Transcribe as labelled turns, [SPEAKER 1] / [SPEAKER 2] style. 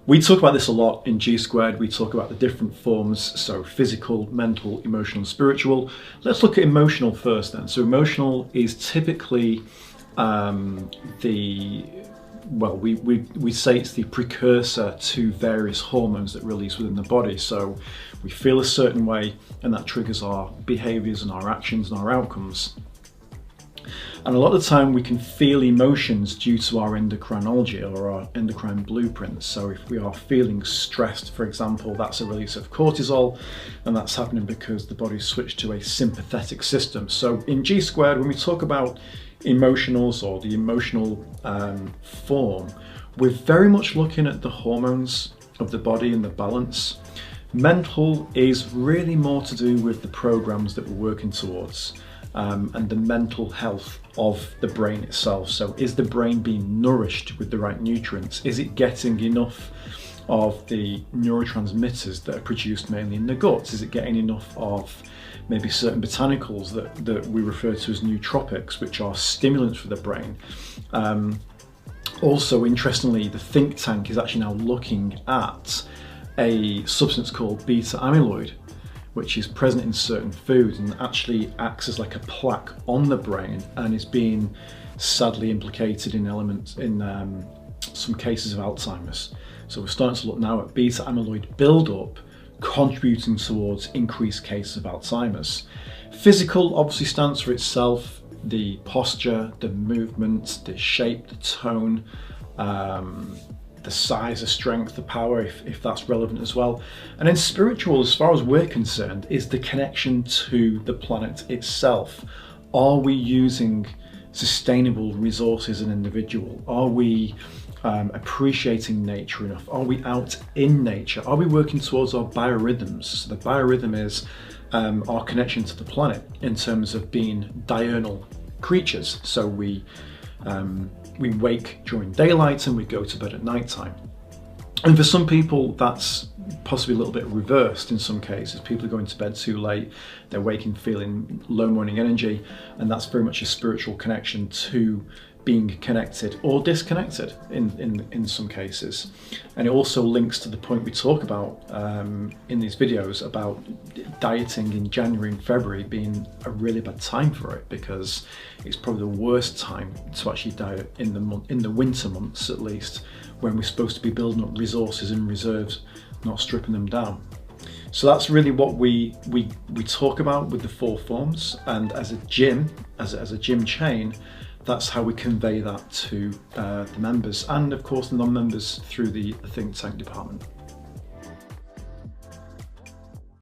[SPEAKER 1] We talk about this a lot in GSquared. We talk about the different forms, so physical, mental, emotional, and spiritual. Let's look at emotional first then. So emotional is typically we say it's the precursor to various hormones that release within the body. So we feel a certain way and that triggers our behaviors and our actions and our outcomes. And a lot of the time we can feel emotions due to our endocrinology or our endocrine blueprints. So if we are feeling stressed, for example, that's a release of cortisol, and that's happening because the body's switched to a sympathetic system. So in GSquared, when we talk about emotionals or the emotional form, we're very much looking at the hormones of the body and the balance. Mental is really more to do with the programs that we're working towards. And the mental health of the brain itself. So is the brain being nourished with the right nutrients? Is it getting enough of the neurotransmitters that are produced mainly in the guts? Is it getting enough of maybe certain botanicals that we refer to as nootropics, which are stimulants for the brain? Also, interestingly, the think tank is actually now looking at a substance called beta amyloid, which is present in certain foods and actually acts as like a plaque on the brain and is being sadly implicated in some cases of Alzheimer's. So we're starting to look now at beta amyloid buildup contributing towards increased cases of Alzheimer's. Physical obviously stands for itself, the posture, the movement, the shape, the tone, the size, the strength, the power, if that's relevant as well. And then spiritual, as far as we're concerned, is the connection to the planet itself. Are we using sustainable resources as an individual? Are we appreciating nature enough? Are we out in nature? Are we working towards our biorhythms? So the biorhythm is our connection to the planet in terms of being diurnal creatures. So we wake during daylight and we go to bed at night time. And for some people, that's possibly a little bit reversed in some cases. People are going to bed too late, they're waking feeling low morning energy, and that's very much a spiritual connection to being connected or disconnected in some cases. And it also links to the point we talk about in these videos about dieting in January and February being a really bad time for it, because it's probably the worst time to actually diet in the winter months, at least, when we're supposed to be building up resources and reserves, not stripping them down. So that's really what we talk about with the 4 forms, and as a gym, as a gym chain, that's how we convey that to the members and of course the non-members through the think tank department.